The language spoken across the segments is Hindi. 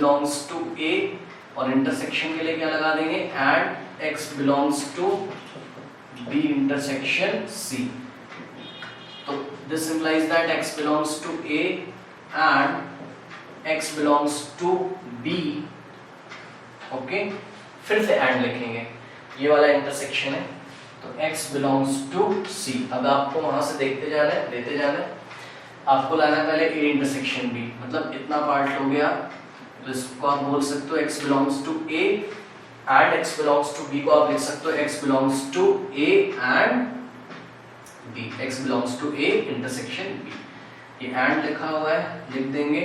बिलोंग्स टू ए और इंटरसेक्शन के लिए क्या लगा देंगे and x belongs to b intersection c। तो this implies that x belongs to a and x belongs to b। Okay, फिर से एंड लिखेंगे, ये वाला इंटरसेक्शन है तो x बिलोंग्स टू c। अब आपको वहां से देखते जाना है, देते जाना है, आपको लाना है पहले a इंटरसेक्शन b, मतलब इतना पार्ट हो गया तो इसको आप बोल सकते हो x belongs to a and x belongs to b को आप लिख सकते हो x belongs to a and b, x belongs to a intersection b। ये एंड लिखा हुआ है, लिख देंगे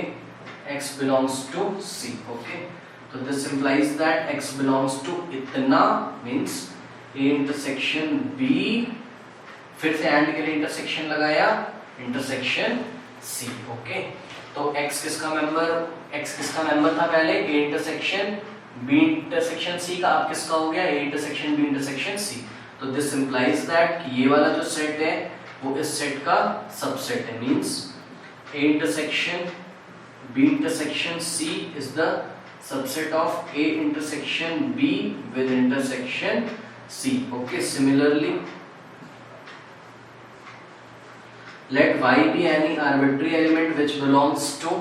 x belongs to c। Okay, तो this implies that x belongs to इतना मींस a इंटरसेक्शन b, फिर से एंड के लिए इंटरसेक्शन लगाया इंटरसेक्शन c। ओके, तो x किसका मेंबर था पहले a intersection b intersection c का, अब किसका हो गया a intersection b intersection c। तो दिस इंप्लाइज दैट कि ये वाला जो सेट है वो इस सेट का सबसेट है, means a intersection b intersection c is the subset of a intersection b with intersection c। Okay, similarly let y be any arbitrary element which belongs to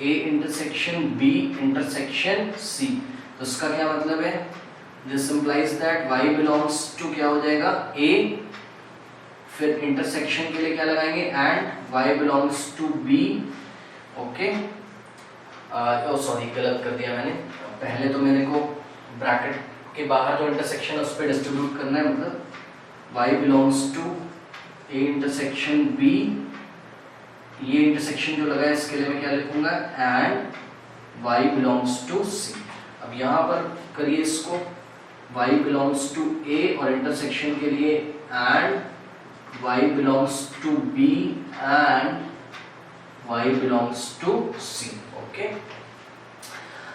a intersection b intersection c। तो इसका क्या मतलब है, this implies that y belongs to क्या हो जाएगा a, फिर इंटरसेक्शन के लिए क्या लगाएंगे and y belongs to b। Okay, sorry गलत कर दिया मैंने, पहले तो मेरे को ब्रैकेट के बाहर जो इंटरसेक्शन है उस पर डिस्ट्रीब्यूट करना है, मतलब y belongs to a intersection b, ये इंटरसेक्शन जो लगा है इसके लिए मैं क्या लिखूंगा and y belongs to c। अब यहाँ पर करिए इसको, y बिलोंग्स टू a और इंटरसेक्शन के लिए and y belongs to b and y belongs to c। Okay,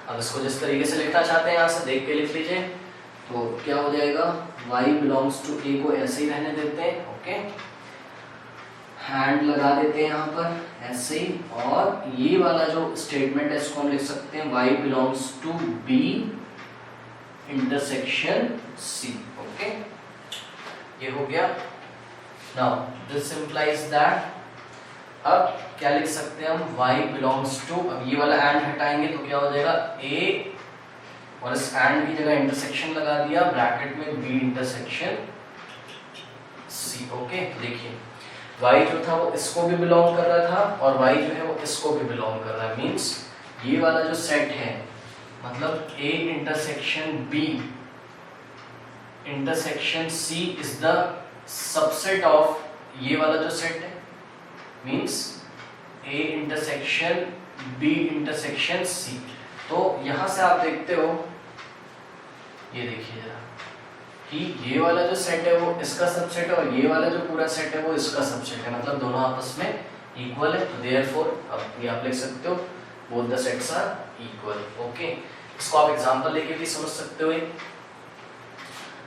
अब इसको जिस तरीके से लिखना चाहते हैं यहाँ से देख के लिख लीजिए, तो क्या हो जाएगा y बिलोंग्स टू a को ऐसे ही रहने देते हैं। ओके, हैंड लगा देते हैं यहाँ पर ऐसे ही, और ये वाला जो स्टेटमेंट है इसको हम लिख सकते हैं y belongs to b intersection c। Okay, ये हो गया। नाउ दिस इंप्लाइज दैट, अब क्या लिख सकते हैं हम y बिलोंग्स टू, अब ये वाला एंड हटाएंगे तो क्या हो जाएगा a, और इस एंड की जगह इंटरसेक्शन लगा दिया ब्रैकेट में b इंटरसेक्शन c। ओके, देखिए y जो था वो इसको भी बिलोंग कर रहा था और y जो है वो इसको भी बिलोंग कर रहा है, मींस ये वाला जो सेट है मतलब a intersection b intersection c is the subset of ये वाला जो सेट है, means a intersection b intersection c। तो यहां से आप देखते हो, ये देखिए जरा कि ये वाला जो सेट है वो इसका सबसेट है और ये वाला जो पूरा सेट है वो इसका सबसेट है, मतलब दोनों आपस में इक्वल है। तो देयरफॉर अब ये आप लिख सकते हो both the sets are equal. Okay, इसको आप एग्जांपल लेके भी समझ सकते हो।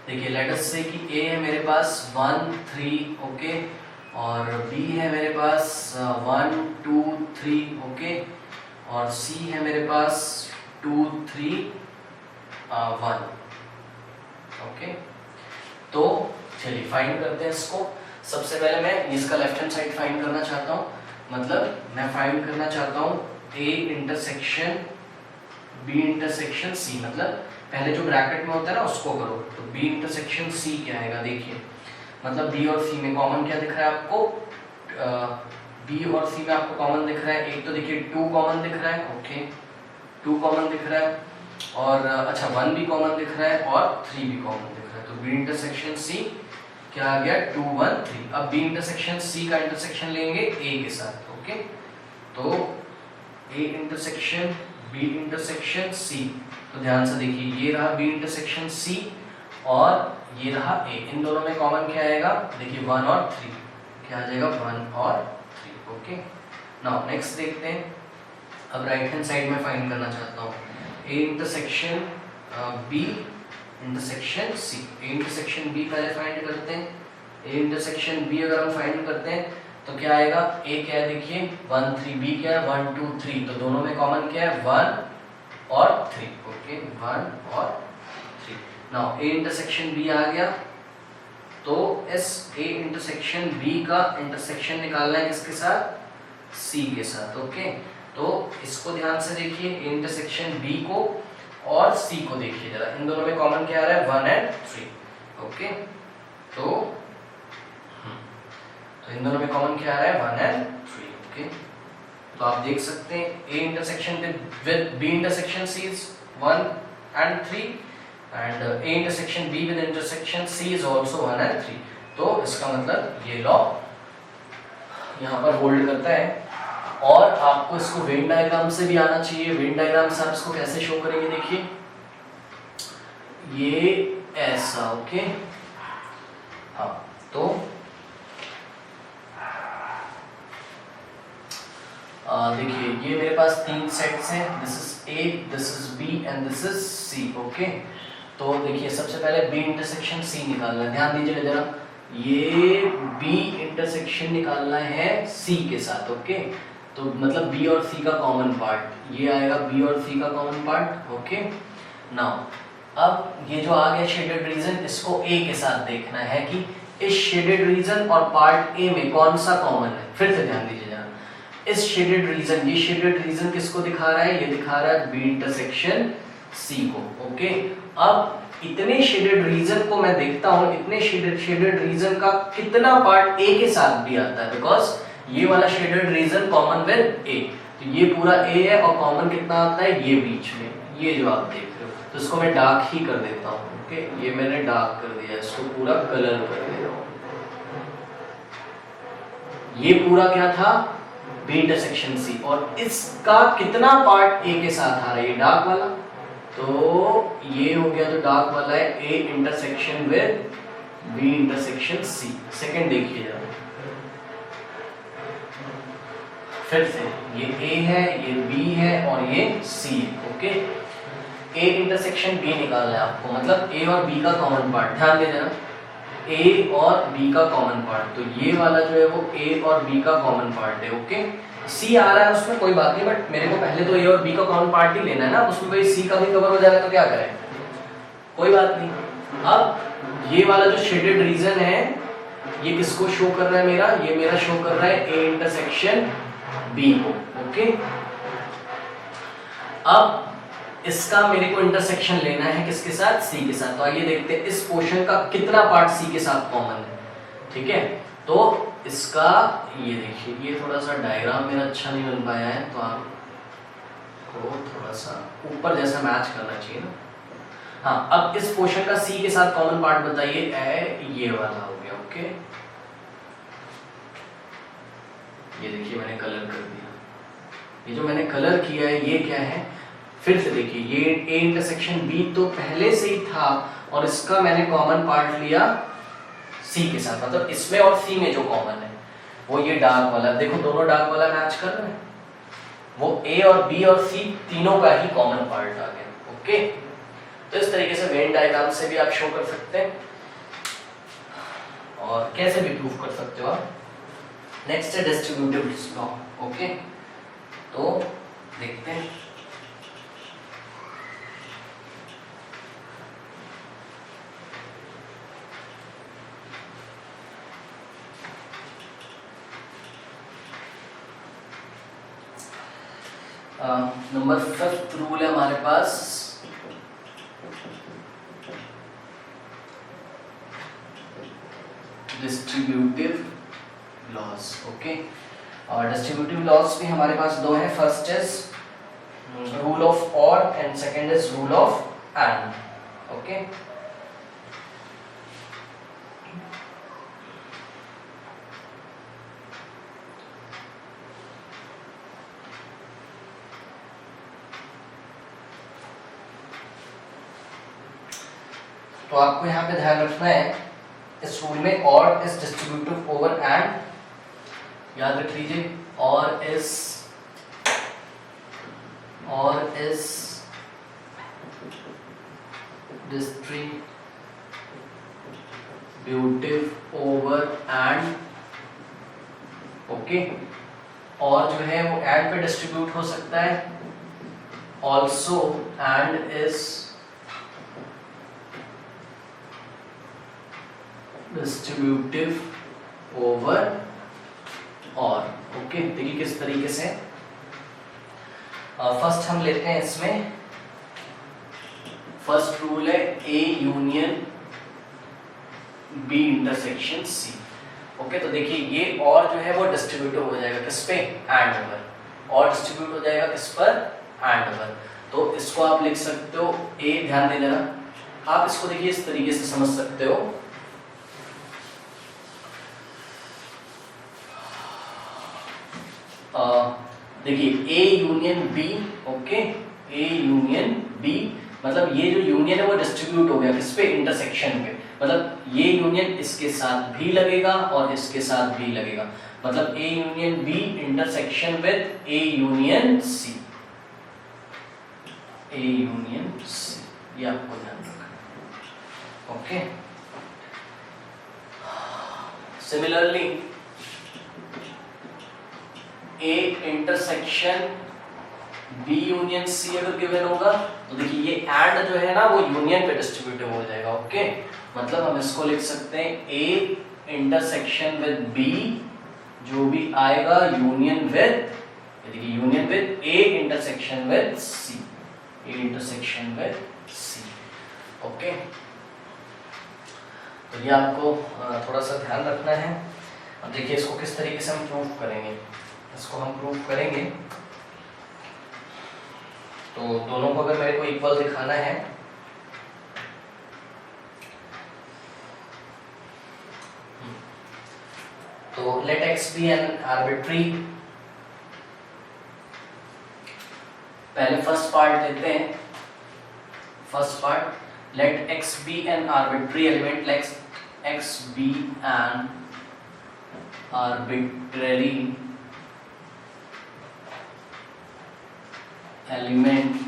देखिए लेट अस से कि a है मेरे पास 1 3, ओके, और b है मेरे पास 1 2 3, ओके, और c है मेरे पास 2 3 1। ओके, तो चलिए फाइंड करते हैं इसको। सबसे पहले मैं इसका लेफ्ट हैंड साइड फाइंड करना चाहता हूँ, मतलब मैं फाइंड करना चाहता हूँ a intersection b intersection c, मतलब पहले जो ब्रैकेट में होता है ना उसको करो। तो b इंटरसेक्शन c क्या आएगा, देखिए मतलब b और c में कॉमन क्या दिख रहा है आपको, b और c में आपको कॉमन दिख रहा है, एक तो देखिए 2 कॉमन दिख रहा है, ओके 2 कॉमन दिख रहा है, और अच्छा 1 भी कॉमन दिख रहा है और 3 भी कॉमन दिख रहा है। तो b इंटरसेक्शन c क्या आ गया 2 1 3। अब b इंटरसेक्शन c का इंटरसेक्शन लेंगे a के साथ। ओके, तो a intersection b intersection c, तो ध्यान से देखिए ये रहा b इंटरसेक्शन c और ये रहा a, इन दोनों में कॉमन क्या आएगा, देखिए 1 और 3, क्या आ जाएगा 1 और 3। ओके, नाउ नेक्स्ट देखते हैं। अब राइट हैंड साइड में फाइंड करना चाहता हूँ a intersection b intersection c। a intersection b पहले फाइंड करते हैं। a इंटरसेक्शन b अगर हम फाइंड करते हैं तो क्या आएगा, ए क्या है देखिए 1 3, बी क्या है 1 2 3, तो दोनों में कॉमन क्या है 1 और 3, ओके 1 और 3। नाउ ए इंटरसेक्शन बी आ गया, तो इस ए इंटरसेक्शन बी का इंटरसेक्शन निकालना है किसके साथ, सी के साथ, ओके। तो इसको ध्यान से देखिए, ए इंटरसेक्शन बी को और सी को देखिए जरा, इन दोनों में कॉमन क्या आ रहा है 1 एंड 3, ओके। तो इन दोनों में कॉमन क्या आ रहा है 1 एंड 3, ओके। तो आप देख सकते हैं A intersection with B intersection C is 1 and 3 and A intersection B with intersection C is also 1 and 3। तो इसका मतलब ये लॉ यहाँ पर होल्ड करता है। और आपको इसको वेन डायग्राम से भी आना चाहिए। वेन डायग्राम से आप इसको कैसे शो करेंगे, देखिए ये ऐसा, ओके। हाँ, तो देखिए ये मेरे पास 3 सेट्स हैं, this is A, this is B and this is C, okay. तो देखिए सबसे पहले बी इंटरसेक्शन सी निकालना है, ध्यान दीजिए जरा, ये बी इंटरसेक्शन निकालना है सी के साथ, ओके। तो मतलब बी और सी का कॉमन पार्ट ये आएगा, बी और सी का कॉमन पार्ट, ओके। नाउ अब ये जो आ गया शेडेड रीजन, इसको ए के साथ देखना है कि इस शेडेड रीजन और पार्ट ए में कौन सा कॉमन है। फिर से ध्यान दीजिए जरा, इस शेडेड रीजन, ये शेडेड रीजन किसको दिखा रहा है, ये दिखा रहा है बी इंटरसेक्शन सी को, ओके। अब इतने शेडेड रीजन को मैं देखता हूं, इतने शेडेड रीजन का कितना पार्ट ए के साथ भी आता है, बिकॉज ये वाला शेडेड रीजन कॉमन विद ए, तो ये पूरा ए है और कॉमन कितना आता है ये बीच में, ये जो आप देख रहे हो। तो इसको मैं डार्क ही कर देता हूँ, ओके। ये मैंने डार्क कर दिया, इसको पूरा कलर कर दे रहा हूँ। ये पूरा क्या था, बी इंटरसेक्शन सी, और इसका कितना पार्ट ए के साथ आ रहा है, ये डार्क वाला। तो ये हो गया, जो डार्क वाला है A intersection with B intersection C. Second देखिए जरा, फिर से ये ए है, ये बी है और ये सी है, ओके। ए इंटरसेक्शन बी निकालना है आपको, मतलब ए और बी का कॉमन पार्ट, ध्यान दे जरा, ए और बी का कॉमन पार्ट। तो ये वाला जो है वो ए और बी का कॉमन पार्ट है, ओके। सी आ रहा है उसमें कोई बात नहीं, बट मेरे को पहले तो ए और बी का कॉमन पार्ट ही लेना है ना, उसमें भाई सी का भी कवर हो जाएगा तो क्या करें, कोई बात नहीं। अब ये वाला जो शेडेड रीजन है ये किसको शो कर रहा है, मेरा ये मेरा शो कर रहा है ए इंटरसेक्शन बी को, ओके। अब इसका मेरे को इंटरसेक्शन लेना है किसके साथ, सी के साथ। तो आइए देखते हैं इस पोर्शन का कितना पार्ट सी के साथ कॉमन है, ठीक है। तो इसका ये देखिए, ये थोड़ा सा डायग्राम मेरा अच्छा नहीं बन पाया है, तो आपको थोड़ा सा ऊपर जैसा मैच करना चाहिए ना। हाँ, अब इस पोर्शन का सी के साथ कॉमन पार्ट बताइए, ये वाला हो गया, ओके। ये देखिए मैंने कलर कर दिया, ये जो मैंने कलर किया है ये क्या है, फिर से देखिए ये ए इंटरसेक्शन बी तो पहले से ही था और इसका मैंने कॉमन पार्ट लिया सी के साथ, मतलब इसमें और सी में जो कॉमन है वो ये डार्क वाला, देखो दोनों डार्क वाला मैच कर रहे हैं, वो ए और बी और सी तीनों का ही कॉमन पार्ट आ गया, ओके। तो इस तरीके से वेन डायग्राम से भी आप शो कर सकते हैं और कैसे भी प्रूव कर सकते हो आप। नेक्स्ट है डिस्ट्रीब्यूटिव लॉ, ओके। तो देखते हैं, नंबर 5th रूल है हमारे पास, डिस्ट्रीब्यूटिव लॉज, ओके। और डिस्ट्रीब्यूटिव लॉज भी हमारे पास दो हैं, first is rule of odd and second is rule of and, okay. तो आपको यहाँ पे ध्यान रखना है, इस रूल में और इज डिस्ट्रीब्यूटिव ओवर एंड, याद रख लीजिए, और is distributive over and okay, और जो है वो एंड पे डिस्ट्रीब्यूट हो सकता है, also and is distributive over और। ओके, देखिए किस तरीके से। फर्स्ट हम लेते हैं इसमें, फर्स्ट रूल है A union B intersection C. Okay, तो देखिए ये और जो है वो डिस्ट्रीब्यूटिव हो जाएगा किस पे, एंड ओवर, और डिस्ट्रीब्यूट हो जाएगा किस पर, एंड ओवर। तो इसको आप लिख सकते हो ए, ध्यान दे लेना, आप इसको देखिए इस तरीके से समझ सकते हो, देखिए A union B. Okay, A union B मतलब ये जो यूनियन है वो डिस्ट्रीब्यूट हो गया किस पे, इंटरसेक्शन पे, मतलब ये यूनियन इसके साथ भी लगेगा और इसके साथ भी लगेगा, मतलब A union B intersection with A union C, A union C, ये आपको ध्यान रखना। Okay, similarly A intersection B union C अगर गिवन होगा तो देखिए ये एंड जो है ना वो यूनियन पे डिस्ट्रीब्यूटिव हो जाएगा। ओके, मतलब हम इसको लिख सकते हैं ए इंटरसेक्शन विद बी, जो भी आएगा यूनियन विद, देखिए union with A intersection with C, A intersection with C. Okay, तो ये आपको थोड़ा सा ध्यान रखना है। अब देखिए इसको किस तरीके से हम प्रूव करेंगे, इसको हम प्रूव करेंगे तो दोनों को अगर मेरे को इक्वल दिखाना है तो let x be an arbitrary, पहले फर्स्ट पार्ट लेते हैं, first part let x be an arbitrary element, let x be an arbitrary element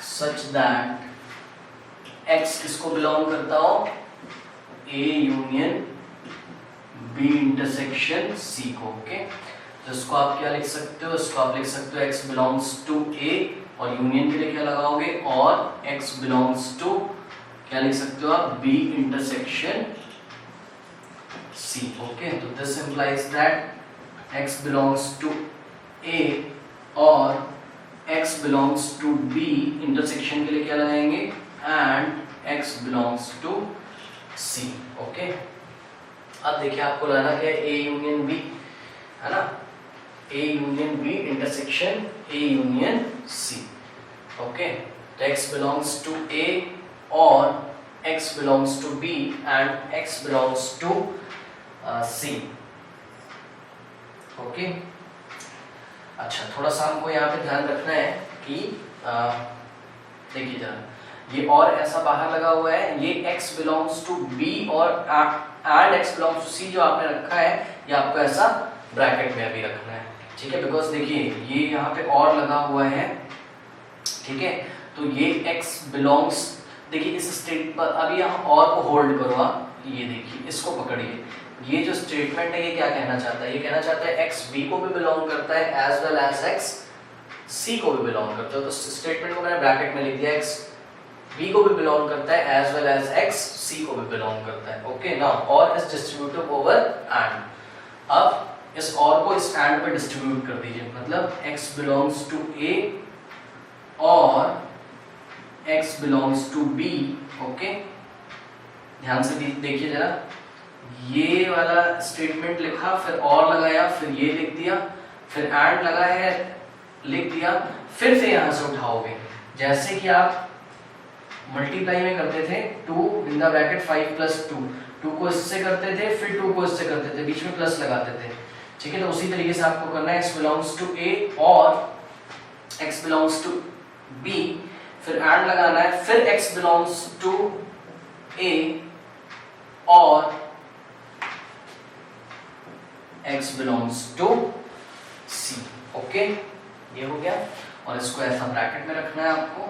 such that x किसको बिलोंग करता हो, a union b intersection c को। ओके, तो इसको आप क्या लिख सकते हो, इसको आप लिख सकते हो x बिलोंग्स टू a, और यूनियन के लिए क्या लगाओगे, और x बिलोंग्स टू, क्या लिख सकते हो आप, b इंटरसेक्शन c। ओके, तो this implies that x belongs to A और x belongs to B, intersection के लिए क्या लगाएंगे, and x belongs to C। Okay, अब देखिए आपको लाना क्या है, A यूनियन B है ना, A union B intersection A union C। Okay, तो x belongs to A और x belongs to B and x belongs to C। Okay, अच्छा थोड़ा सा हमको यहाँ पे ध्यान रखना है कि देखिए जरा, ये और ऐसा बाहर लगा हुआ है, ये x बिलोंग्स टू b और and x belongs to c जो आपने रखा है, ये आपको ऐसा ब्रैकेट में अभी रखना है, ठीक है, बिकॉज देखिए ये यहाँ पे और लगा हुआ है, ठीक है, तो ये x बिलोंग्स, देखिए इस स्टेट पर अभी यहाँ और को होल्ड करो आप, ये देखिए इसको पकड़िए, ये जो स्टेटमेंट है ये क्या कहना चाहता है, ये कहना चाहता है x b को भी बिलोंग करता है as well as x c को भी बिलोंग करता है, तो स्टेटमेंट को मैंने ब्रैकेट में लिख दिया, x b को भी बिलोंग करता है as well as x c को भी बिलोंग करता है। Okay, now or is distributive over and, अब इस और को इस एंड पे डिस्ट्रीब्यूट कर दीजिए, मतलब x बिलोंग्स टू a और x belongs to b। Okay, ध्यान से देखिए जरा, ये वाला स्टेटमेंट लिखा, फिर और लगाया, फिर ये लिख दिया, फिर एंड लगा है लिख दिया, फिर से यहां से उठाओगे, जैसे कि आप मल्टीप्लाई में करते थे 2 इन द ब्रैकेट 5 प्लस 2, 2 को इससे करते थे, फिर 2 को इससे करते थे, बीच में प्लस लगाते थे, ठीक है, तो उसी तरीके से आपको करना है, x बिलोंग्स टू a और x बिलोंग्स टू b, फिर एंड लगाना है, फिर x बिलोंग्स टू a और x belongs to C। Okay, ये हो गया, और इसको ऐसा ब्रैकेट में रखना है आपको।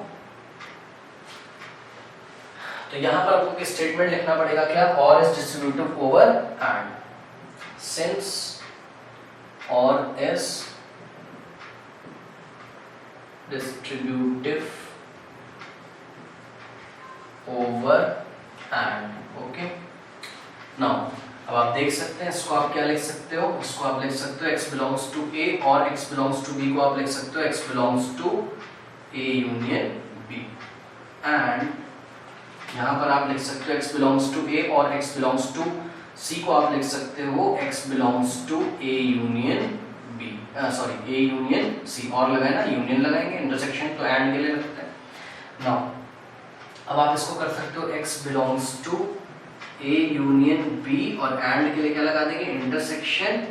तो यहाँ पर आपको स्टेटमेंट लिखना पड़ेगा क्या, or is distributive over and, since or is distributive over and. Okay, now अब आप देख सकते हैं इसको आप क्या लिख सकते हो, इसको आप लिख सकते हो x बिलोंग्स टू a और x बिलोंग्स टू b को आप लिख सकते हो x belongs to a union b, and यहाँ पर आप लिख सकते हो x बिलोंग्स टू a और x बिलोंग्स टू c को आप लिख सकते हो x belongs to a union b, sorry a union c, और लगाए ना यूनियन लगाएंगे, इंटरसेक्शन तो एंड के लिए लगता है। नाउ अब आप इसको कर सकते हो x belongs to A union B, और एंड के लिए क्या लगा देंगे, intersection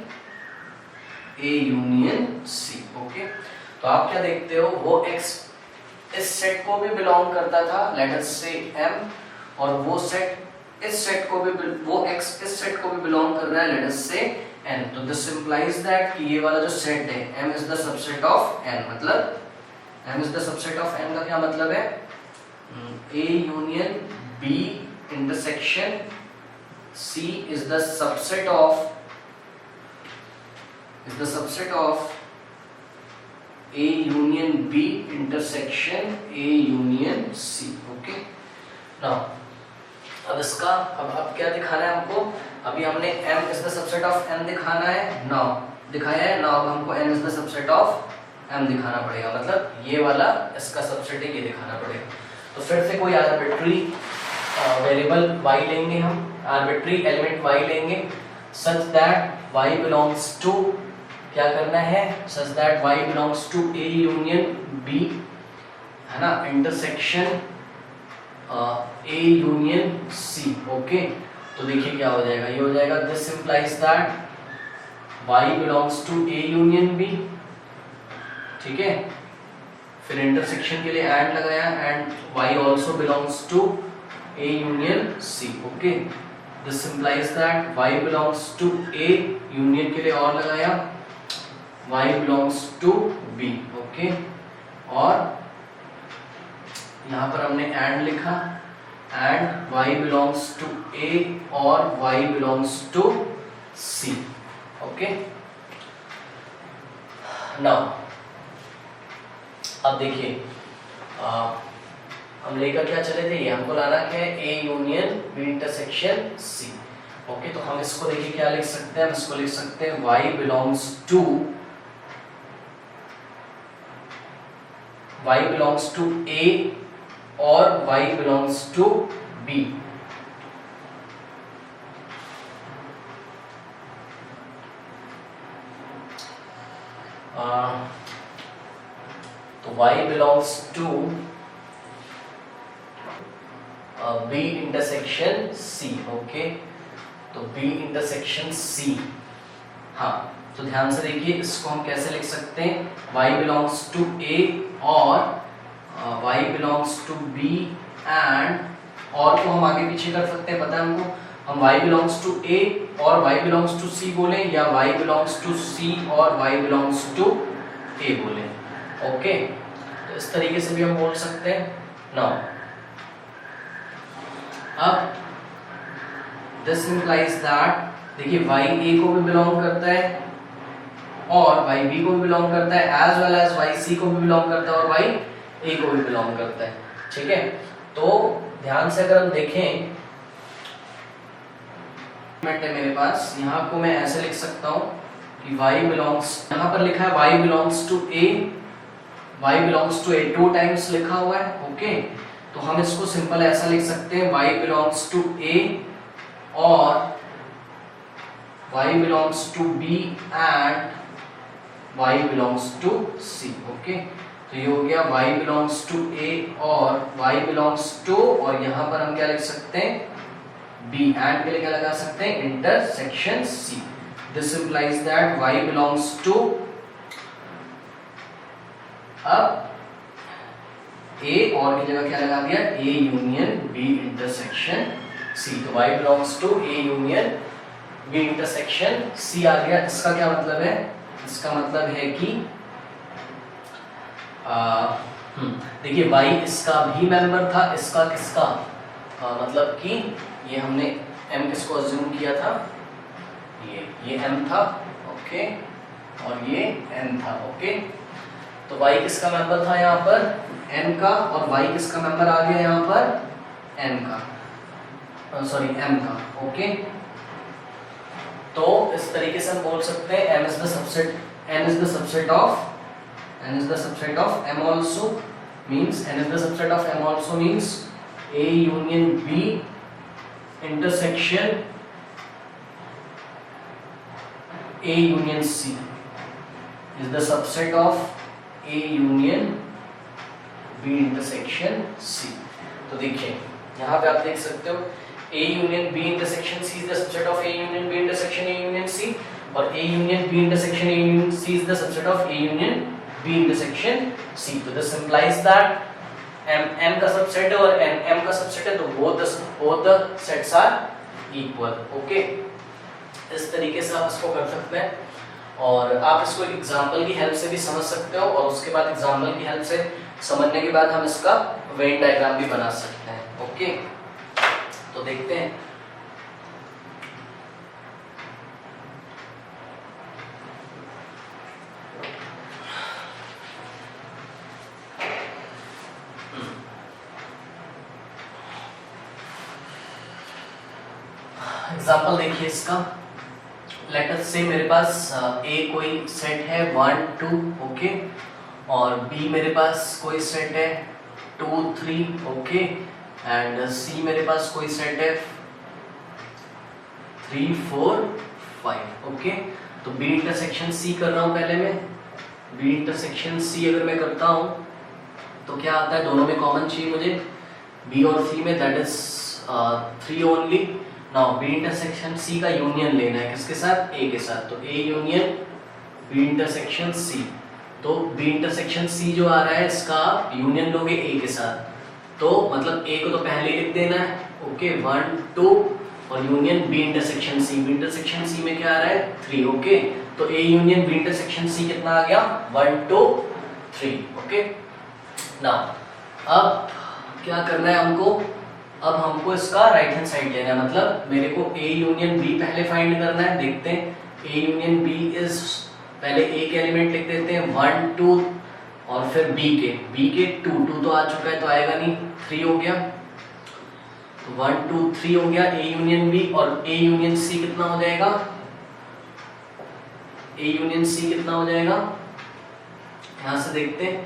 A union C। Okay, तो आप क्या देखते हो, वो x इस सेट को भी बिलोंग करता था, लेट अस से M, और वो सेट इस सेट को भी, वो x इस सेट को भी बिलोंग कर रहा है, लेट अस से N। तो दिस इंप्लाइज दैट कि ये वाला जो सेट है M is the subset of N, मतलब M is the subset of N का क्या मतलब है, A union B intersection C is the subset of A union B intersection A union C। Okay, now अब इसका अब क्या दिखाना है हमको, अभी हमने M is the subset of N दिखाना है, नाउ दिखाया है, नाउ अब हमको N is the subset of M दिखाना पड़ेगा, मतलब ये वाला इसका सबसेट है, ये दिखाना पड़ेगा। तो फिर से कोई आर्बिट्री वेरिएबल y लेंगे, हम आर्बिट्री एलिमेंट y लेंगे, such that y belongs to, क्या करना है, such that y belongs to A union B, है ना, intersection A union C। Okay, तो देखिए क्या हो जाएगा, ये हो जाएगा this implies that y belongs to A union B, ठीक है, फिर इंटरसेक्शन के लिए एंड लगाया, and y also belongs to A union C। Okay, this implies that y belongs to A, union के लिए और लगाया, y belongs to B। Okay, और यहाँ पर हमने and लिखा, and y belongs to A और y belongs to C। Okay, now अब देखिए हम लेकर क्या चले थे, ये हमको लाना क्या है, A union B intersection C। Okay, तो हम इसको देखिए क्या लिख सकते हैं, हम इसको लिख सकते हैं y बिलोंग्स टू A और y बिलोंग्स टू B। तो y belongs to B intersection C। Okay, तो B इंटरसेक्शन C, हाँ, तो ध्यान से देखिए इसको हम कैसे लिख सकते हैं, y बिलोंग्स टू A और y belongs to B, and और को हम आगे पीछे कर सकते हैं, पता है हमको, हम y बिलोंग्स टू A और y बिलोंग्स टू C बोले, या y बिलोंग्स टू C और y बिलोंग्स टू A बोले। ओके, तो इस तरीके से भी हम बोल सकते हैं। नाउ अब दिस इंप्लाइज दैट, देखिए y A को भी बिलोंग करता है और y B को भी बिलोंग करता है, as well as y C को भी बिलोंग करता है और y A को भी बिलोंग करता है, ठीक है। तो ध्यान से अगर हम देखें, है मेरे पास, यहाँ को मैं ऐसे लिख सकता हूँ कि y बिलोंग्स, यहाँ पर लिखा है y belongs to A, two times लिखा हुआ है। ओके, तो हम इसको सिंपल ऐसा लिख सकते हैं y बिलोंग्स टू A और y belongs to B and y belongs to C। Okay, तो ये हो गया y बिलोंग्स टू A और y बिलोंग्स टू, और यहाँ पर हम क्या लिख सकते हैं, B, एंड के लिए क्या लगा सकते हैं, intersection C। This implies that y belongs to, अब A और की जगह क्या लगा दिया, A union B intersection C। तो y belongs to A union B intersection C आ गया। इसका क्या मतलब है, इसका मतलब है कि देखिए y इसका भी मेंबर था, इसका किसका, मतलब कि ये हमने m किसको अज्यूम किया था, ये m था, ओके, और ये n था, ओके। तो y किसका मेंबर था यहाँ पर, n का, और y किसका मेंबर आ गया यहाँ पर, n का, सॉरी m का, ओके। तो इस तरीके से हम बोल सकते हैं m is the subset, n is the subset of, n is the subset of m also, means n is the subset of m also means A union B intersection A union C is the subset of A union B intersection C। तो देखिए यहाँ पे आप देख सकते हो A union B intersection C is the subset of A union B intersection A union C, और A union B intersection A union C is the subset of A union B intersection C। तो this implies that m का सबसेट है और n m का सबसेट है, तो both the sets are equal, okay. इस तरीके से आप इसको कर सकते हैं, और आप इसको एक एग्जांपल की हेल्प से भी समझ सकते हो, और उसके बाद एग्जांपल की हेल्प से समझने के बाद हम इसका वेन डायग्राम भी बना सकते हैं, ओके। तो देखते हैं, एग्जाम्पल देखिए इसका। लेट अस से मेरे पास A कोई सेट है 1 2, ओके, और B मेरे पास कोई सेट है 2 3, ओके, एंड C मेरे पास कोई सेट है 3 4 5, ओके। तो B इंटरसेक्शन C कर रहा हूँ पहले मैं, B इंटरसेक्शन C अगर मैं करता हूँ तो क्या आता है, दोनों में कॉमन चाहिए मुझे B और C में, that is 3 only. Now B intersection C का यूनियन लेना है किसके साथ, A के साथ, तो A union B intersection C। तो B इंटरसेक्शन C जो आ रहा है इसका यूनियन लोगे A के साथ, तो मतलब A को तो पहले लिख देना है, ओके, 1 2, और union B intersection C, B intersection C में क्या आ रहा है 3, ओके। तो A union B intersection C कितना आ गया 1 2 3, ओके। नाउ अब क्या करना है हमको, अब हमको इसका राइट हैंड साइड लेना है, मतलब मेरे को A यूनियन B पहले फाइंड करना है। देखते हैं A यूनियन B इज, पहले A के एलिमेंट लिख देते हैं 1 2, और फिर B के 2 2 तो आ चुका है तो आएगा नहीं, 3 हो गया, तो 1 2 3 हो गया A यूनियन B, और A यूनियन C कितना हो जाएगा, A यूनियन C कितना हो जाएगा, यहाँ से देखते हैं,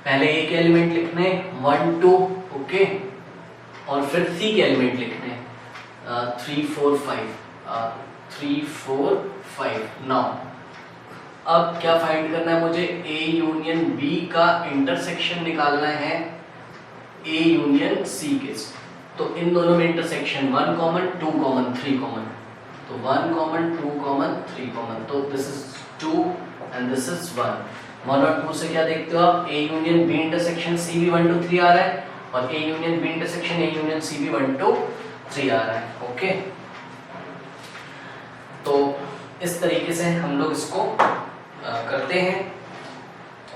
पहले A के एलिमेंट लिखने 1 2, ओके, और फिर C के एलिमेंट लिखने 3 4 5, 3 4 5। नाउ अब क्या फाइंड करना है मुझे, A यूनियन B का इंटरसेक्शन निकालना है A यूनियन C के, तो इन दोनों में इंटरसेक्शन 1 कॉमन 2 कॉमन 3 कॉमन, तो 1 कॉमन 2 कॉमन 3 कॉमन, तो this is 2 and this is 1 और 2 से क्या देखते हो आप, A union B intersection C भी 1 2 3 आ रहा है, और A union B intersection A union C भी 1 2 3 आ रहा है, ओके। तो इस तरीके से हम लोग इसको करते हैं,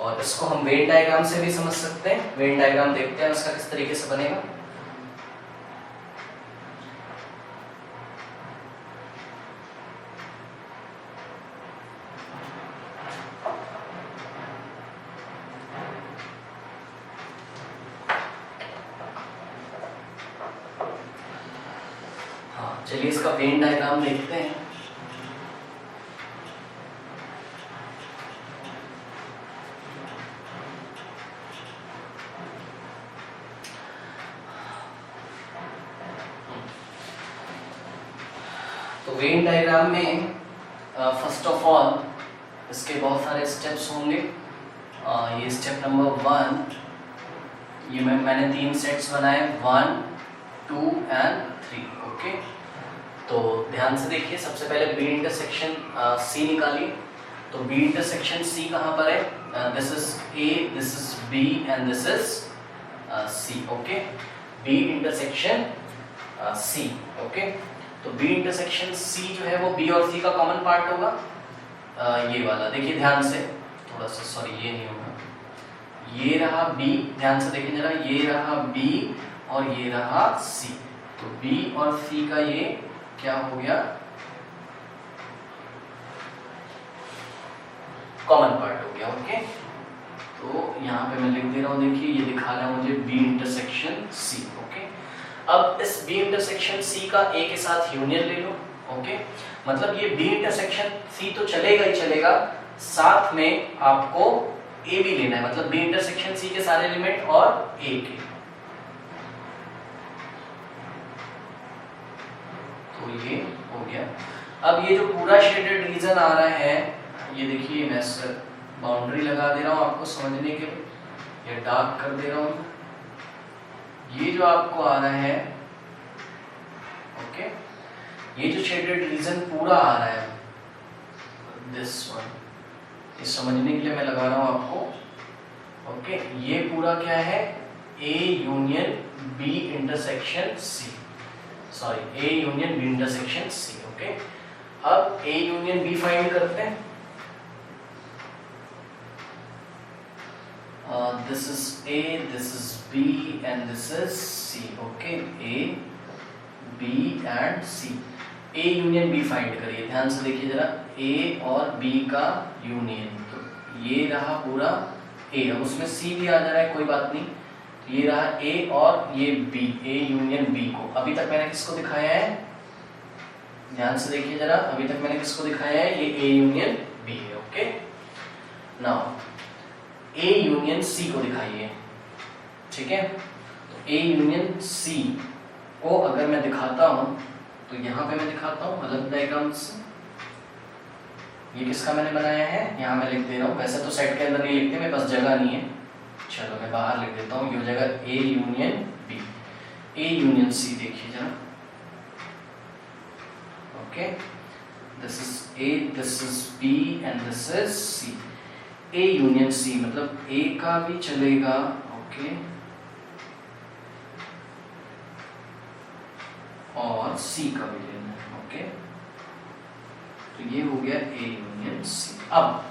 और इसको हम वेन डायग्राम से भी समझ सकते हैं। वेन डायग्राम देखते हैं इसका किस तरीके से बनेगा। हाँ, चलिए इसका वेन डायग्राम देखते हैं। तो वेन डायग्राम में फर्स्ट ऑफ ऑल इसके बहुत सारे स्टेप्स होंगे। ये स्टेप नंबर 1, ये मैंने 3 सेट्स बनाए 1 2 एंड 3, ओके। तो ध्यान से देखिए, सबसे पहले B इंटरसेक्शन C निकालिए। तो B इंटरसेक्शन C कहाँ पर है, this is A, this is B and this is C, okay. B intersection C, okay. तो B इंटरसेक्शन C जो है वो B और C का कॉमन पार्ट होगा, ये वाला देखिए ध्यान से, थोड़ा सा सॉरी ये नहीं होगा, ये रहा B, ध्यान से देखिए जरा, ये रहा B और ये रहा C, तो बी और सी का ये क्या हो गया, कॉमन पार्ट हो गया। ओके, तो यहाँ पे मैं लिख दे रहा हूँ, देखिए ये दिखा रहा है मुझे बी इंटरसेक्शन सी। ओके, अब इस बी इंटरसेक्शन सी का ए के साथ यूनियन ले लो। ओके, मतलब ये बी इंटरसेक्शन सी तो चलेगा ही चलेगा, साथ में आपको ए भी लेना है, मतलब बी इंटरसेक्शन सी के सारे एलिमेंट और ए के। तो ये हो गया। अब ये जो पूरा शेडेड रीजन आ रहा है, ये देखिए मैं बाउंड्री लगा दे रहा हूं आपको समझने के लिए, ये डार्क कर दे रहा हूं। ये जो आपको आ रहा है, ओके, ये जो शेडेड रीजन पूरा आ रहा है, दिस वन, ये समझने के लिए मैं लगा रहा हूं आपको। ओके, ये पूरा क्या है, A union B intersection C, sorry A union B intersection C. Okay, अब ए यूनियन बी फाइंड करते हैं। This is A, this is B and this is C. Okay, A, B and C. A union B find करिए, ध्यान से देखिए जरा, A और B का यूनियन, तो ये रहा पूरा A, अब उसमें C भी आ जा रहा है, कोई बात नहीं, तो ये रहा A और ये B, A यूनियन B को। अभी तक मैंने किसको दिखाया है, ध्यान से देखिए जरा, अभी तक मैंने किसको दिखाया है, ये A यूनियन B है। Okay, now A union C को दिखाइए, ठीक है। तो A यूनियन C को अगर मैं दिखाता हूं, तो यहाँ पे मैं दिखाता हूँ अलग डायग्राम से। ये किसका मैंने बनाया है, यहाँ मैं लिख दे रहा हूँ, वैसे तो सेट के अंदर नहीं लिखते, मेरे पास जगह नहीं है, चलो मैं बाहर लिख देता हूँ, ये जगह A union B, A union C देखिए जरा। Okay, this is A, this is B and this is C। A union C मतलब A का भी चलेगा, ओके, और C का भी लेना है। ओके, तो ये हो गया A यूनियन C। अब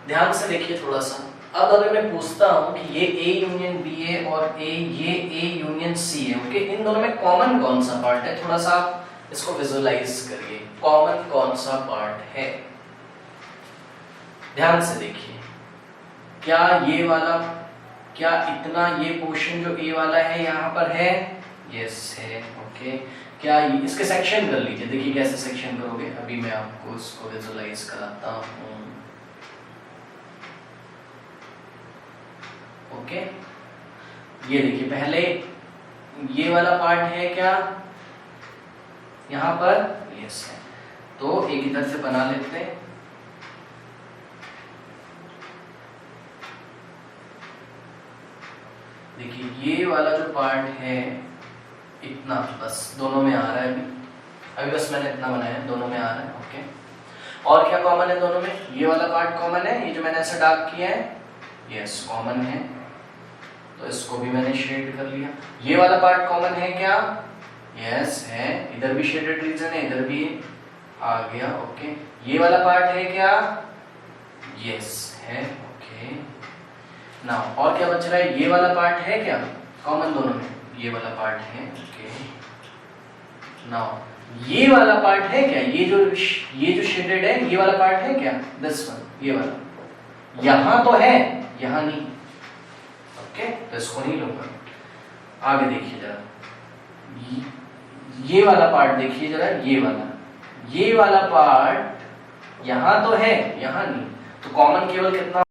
ध्यान से देखिए थोड़ा सा, अब अगर मैं पूछता हूं कि ये A यूनियन B है और ये A यूनियन C है, ओके, इन दोनों में कॉमन कौन सा पार्ट है, थोड़ा सा आप इसको विजुअलाइज करिए, कॉमन कौन सा पार्ट है, ध्यान से देखिए। क्या ये वाला, क्या इतना ये पोर्शन जो ए वाला है यहाँ पर है, यस है। ओके, क्या ये, इसके सेक्शन कर लीजिए, देखिए कैसे सेक्शन करोगे, अभी मैं आपको इसको विजुअलाइज कराता हूँ। ओके, ये देखिए, पहले ये वाला पार्ट है क्या यहाँ पर, यस है, तो एक इधर से बना लेते हैं। देखिए ये वाला जो पार्ट है, इतना बस दोनों में आ रहा है, अभी बस मैंने इतना बनाया है, दोनों में आ रहा है। ओके, और क्या कॉमन है दोनों में, ये वाला पार्ट कॉमन है, ये जो मैंने ऐसा डार्क किया है, यस कॉमन है, तो इसको भी मैंने शेड कर लिया। ये वाला पार्ट कॉमन है क्या, यस है, इधर भी शेडेड रीजन है, इधर भी आ गया। ओके, ये वाला पार्ट है क्या, यस है। ओके, नाउ और क्या बच रहा है, ये वाला पार्ट है क्या कॉमन दोनों में, ये वाला पार्ट है। ओके, नाउ ये वाला पार्ट है क्या, ये जो शेडेड है, ये वाला पार्ट है क्या, दिस वन, ये वाला, यहां तो है, यहां नहीं। ओके, तो इसको नहीं लूंगा। आगे देखिए जरा, ये वाला पार्ट देखिए जरा, ये वाला पार्ट यहां तो है, यहां नहीं, तो कॉमन केवल कितना